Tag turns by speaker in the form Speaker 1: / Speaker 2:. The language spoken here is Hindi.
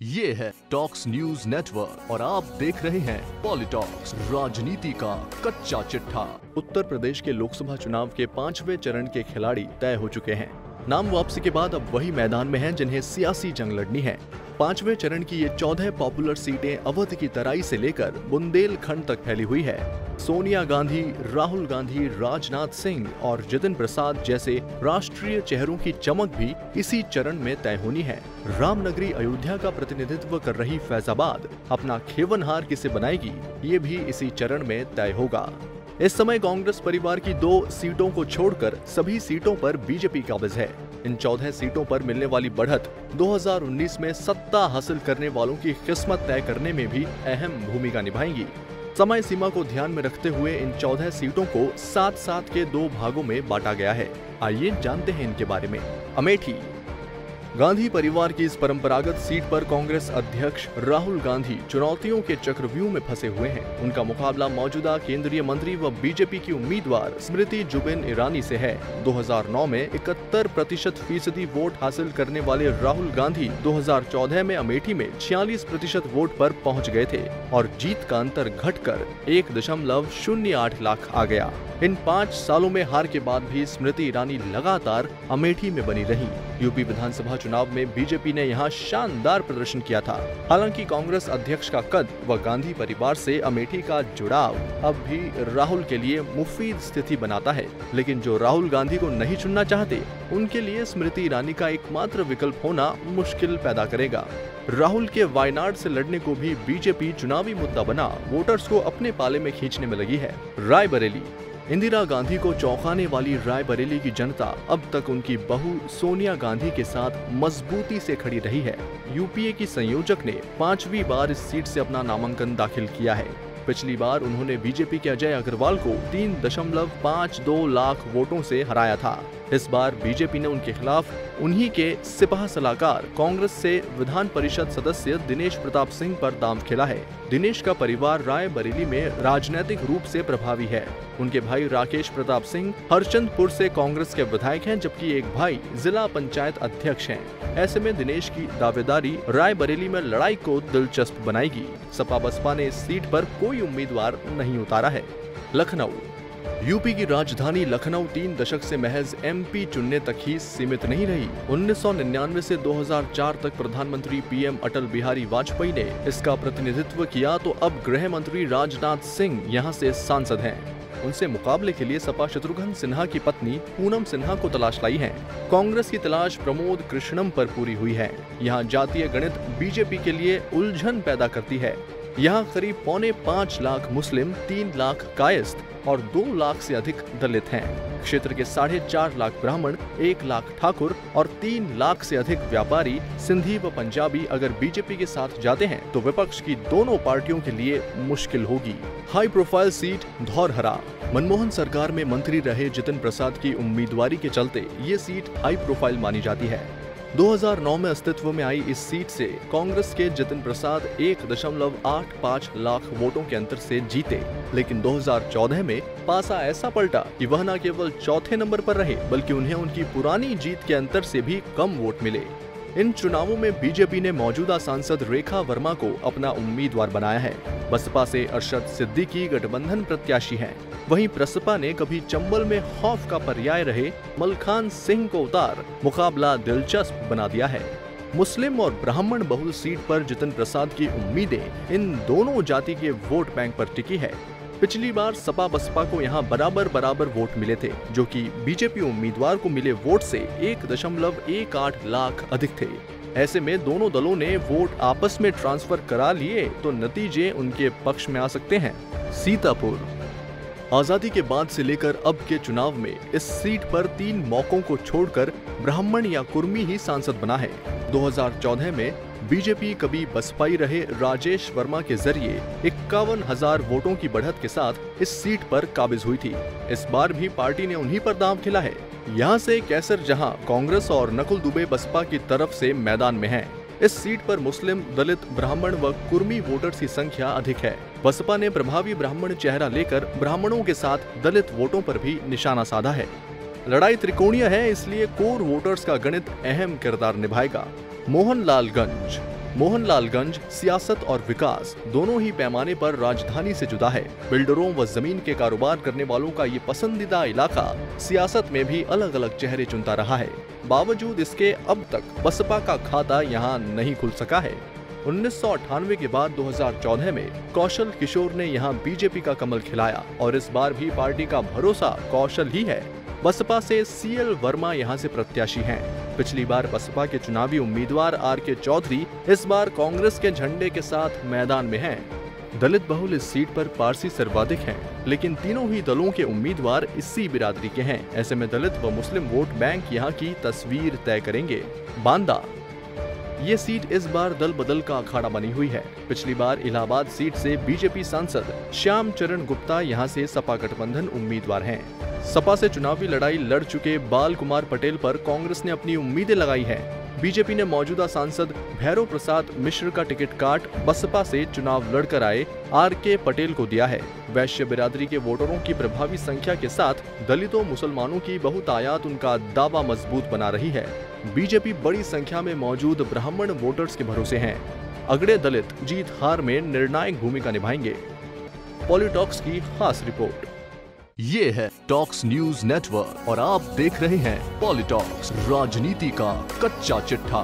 Speaker 1: ये है टॉक्स न्यूज नेटवर्क और आप देख रहे हैं पॉलिटॉक्स, राजनीति का कच्चा चिट्ठा। उत्तर प्रदेश के लोकसभा चुनाव के 5वें चरण के खिलाड़ी तय हो चुके हैं। नाम वापसी के बाद अब वही मैदान में हैं जिन्हें सियासी जंग लड़नी है। 5वें चरण की ये 14 पॉपुलर सीटें अवध की तराई से लेकर बुंदेलखंड तक फैली हुई है। सोनिया गांधी, राहुल गांधी, राजनाथ सिंह और जितिन प्रसाद जैसे राष्ट्रीय चेहरों की चमक भी इसी चरण में तय होनी है। रामनगरी अयोध्या का प्रतिनिधित्व कर रही फैजाबाद अपना खेवनहार किसे बनाएगी, ये भी इसी चरण में तय होगा। इस समय कांग्रेस परिवार की 2 सीटों को छोड़कर सभी सीटों पर बीजेपी काबिज है। इन 14 सीटों पर मिलने वाली बढ़त 2019 में सत्ता हासिल करने वालों की किस्मत तय करने में भी अहम भूमिका निभाएंगी। समय सीमा को ध्यान में रखते हुए इन 14 सीटों को 7-7 के 2 भागों में बांटा गया है। आइए जानते हैं इनके बारे में। अमेठी गांधी परिवार की इस परंपरागत सीट पर कांग्रेस अध्यक्ष राहुल गांधी चुनौतियों के चक्रव्यूह में फंसे हुए हैं। उनका मुकाबला मौजूदा केंद्रीय मंत्री व बीजेपी की उम्मीदवार स्मृति जुबिन ईरानी से है। 2009 में 71% वोट हासिल करने वाले राहुल गांधी 2014 में अमेठी में 46% वोट पर पहुंच गए थे और जीत का अंतर घटकर 1.08 लाख आ गया। इन 5 सालों में हार के बाद भी स्मृति ईरानी लगातार अमेठी में बनी रही। यूपी विधानसभा चुनाव में बीजेपी ने यहां शानदार प्रदर्शन किया था। हालांकि कांग्रेस अध्यक्ष का कद व गांधी परिवार से अमेठी का जुड़ाव अब भी राहुल के लिए मुफीद स्थिति बनाता है, लेकिन जो राहुल गांधी को नहीं चुनना चाहते उनके लिए स्मृति ईरानी का एकमात्र विकल्प होना मुश्किल पैदा करेगा। राहुल के वायनाड से लड़ने को भी बीजेपी चुनावी मुद्दा बना वोटर्स को अपने पाले में खींचने में लगी है। रायबरेली इंदिरा गांधी को चौंकाने वाली रायबरेली की जनता अब तक उनकी बहू सोनिया गांधी के साथ मजबूती से खड़ी रही है। यूपीए की संयोजक ने 5वीं बार इस सीट से अपना नामांकन दाखिल किया है। पिछली बार उन्होंने बीजेपी के अजय अग्रवाल को 3.52 लाख वोटों से हराया था। इस बार बीजेपी ने उनके खिलाफ उन्हीं के सिपह सलाहकार कांग्रेस से विधान परिषद सदस्य दिनेश प्रताप सिंह पर दांव खेला है। दिनेश का परिवार रायबरेली में राजनीतिक रूप से प्रभावी है। उनके भाई राकेश प्रताप सिंह हरचंदपुर से कांग्रेस के विधायक हैं, जबकि एक भाई जिला पंचायत अध्यक्ष हैं। ऐसे में दिनेश की दावेदारी रायबरेली में लड़ाई को दिलचस्प बनाएगी। सपा बसपा ने इस सीट पर कोई उम्मीदवार नहीं उतारा है। लखनऊ यूपी की राजधानी लखनऊ 3 दशक से महज एमपी चुनने तक ही सीमित नहीं रही। 1999 से 2004 तक प्रधानमंत्री पीएम अटल बिहारी वाजपेयी ने इसका प्रतिनिधित्व किया, तो अब गृह मंत्री राजनाथ सिंह यहां से सांसद हैं। उनसे मुकाबले के लिए सपा शत्रुघ्न सिन्हा की पत्नी पूनम सिन्हा को तलाश लाई है। कांग्रेस की तलाश प्रमोद कृष्णम पर पूरी हुई है। यहाँ जातीय गणित बीजेपी के लिए उलझन पैदा करती है। यहाँ करीब 4.25 लाख मुस्लिम, 3 लाख कायस्थ और 2 लाख से अधिक दलित हैं। क्षेत्र के 4.5 लाख ब्राह्मण, 1 लाख ठाकुर और 3 लाख से अधिक व्यापारी सिंधी व पंजाबी अगर बीजेपी के साथ जाते हैं तो विपक्ष की दोनों पार्टियों के लिए मुश्किल होगी। High profile seat Dhaurahra Manmohan सरकार में मंत्री रहे जितिन प्रसाद की उम्मीदवारी के चलते ये सीट हाई प्रोफाइल मानी जाती है। 2009 में अस्तित्व में आई इस सीट से कांग्रेस के जितिन प्रसाद 1.85 लाख वोटों के अंतर से जीते, लेकिन 2014 में पासा ऐसा पलटा कि वह न केवल चौथे नंबर पर रहे बल्कि उन्हें उनकी पुरानी जीत के अंतर से भी कम वोट मिले। इन चुनावों में बीजेपी ने मौजूदा सांसद रेखा वर्मा को अपना उम्मीदवार बनाया है। बसपा से अरशद सिद्दीकी गठबंधन प्रत्याशी हैं। वहीं प्रसपा ने कभी चंबल में खौफ का पर्याय रहे मलखान सिंह को उतार मुकाबला दिलचस्प बना दिया है। मुस्लिम और ब्राह्मण बहुल सीट पर जितिन प्रसाद की उम्मीदें इन दोनों जाति के वोट बैंक पर टिकी है। पिछली बार सपा बसपा को यहां बराबर वोट मिले थे, जो कि बीजेपी उम्मीदवार को मिले वोट से 1.18 लाख अधिक थे। ऐसे में दोनों दलों ने वोट आपस में ट्रांसफर करा लिए तो नतीजे उनके पक्ष में आ सकते हैं। सीतापुर आजादी के बाद से लेकर अब के चुनाव में इस सीट पर 3 मौकों को छोड़कर ब्राह्मण या कुर्मी ही सांसद बना है। 2014 में बीजेपी कभी बसपाई रहे राजेश वर्मा के जरिए 51,000 वोटों की बढ़त के साथ इस सीट पर काबिज हुई थी। इस बार भी पार्टी ने उन्हीं पर दांव खेला है। यहाँ से कैसर जहां कांग्रेस और नकुल दुबे बसपा की तरफ से मैदान में हैं। इस सीट पर मुस्लिम, दलित, ब्राह्मण व कुर्मी वोटर्स की संख्या अधिक है। बसपा ने प्रभावी ब्राह्मण चेहरा लेकर ब्राह्मणों के साथ दलित वोटों पर भी निशाना साधा है। लड़ाई त्रिकोणीय है, इसलिए कोर वोटर्स का गणित अहम किरदार निभाएगा। मोहनलालगंज मोहनलालगंज सियासत और विकास दोनों ही पैमाने पर राजधानी से जुदा है। बिल्डरों व जमीन के कारोबार करने वालों का ये पसंदीदा इलाका सियासत में भी अलग अलग चेहरे चुनता रहा है। बावजूद इसके अब तक बसपा का खाता यहाँ नहीं खुल सका है। 1998 के बाद 2014 में कौशल किशोर ने यहाँ बीजेपी का कमल खिलाया और इस बार भी पार्टी का भरोसा कौशल ही है। बसपा से CL वर्मा यहाँ से प्रत्याशी हैं। पिछली बार बसपा के चुनावी उम्मीदवार RK चौधरी इस बार कांग्रेस के झंडे के साथ मैदान में हैं। दलित बहुल इस सीट पर पारसी सर्वाधिक हैं, लेकिन तीनों ही दलों के उम्मीदवार इसी बिरादरी के हैं। ऐसे में दलित व मुस्लिम वोट बैंक यहाँ की तस्वीर तय करेंगे। बांदा, ये सीट इस बार दल बदल का अखाड़ा बनी हुई है। पिछली बार इलाहाबाद सीट से बीजेपी सांसद श्याम चरण गुप्ता यहाँ से सपा गठबंधन उम्मीदवार हैं। सपा से चुनावी लड़ाई लड़ चुके बाल कुमार पटेल पर कांग्रेस ने अपनी उम्मीदें लगाई हैं। बीजेपी ने मौजूदा सांसद भैरव प्रसाद मिश्र का टिकट काट बसपा से चुनाव लड़कर आए RK पटेल को दिया है। वैश्य बिरादरी के वोटरों की प्रभावी संख्या के साथ दलितों मुसलमानों की बहुतायात उनका दावा मजबूत बना रही है। बीजेपी बड़ी संख्या में मौजूद ब्राह्मण वोटर्स के भरोसे हैं। अगड़े दलित जीत हार में निर्णायक भूमिका निभाएंगे। पॉलिटॉक्स की खास रिपोर्ट। ये है टॉक्स न्यूज नेटवर्क और आप देख रहे हैं पॉलिटॉक्स, राजनीति का कच्चा चिट्ठा।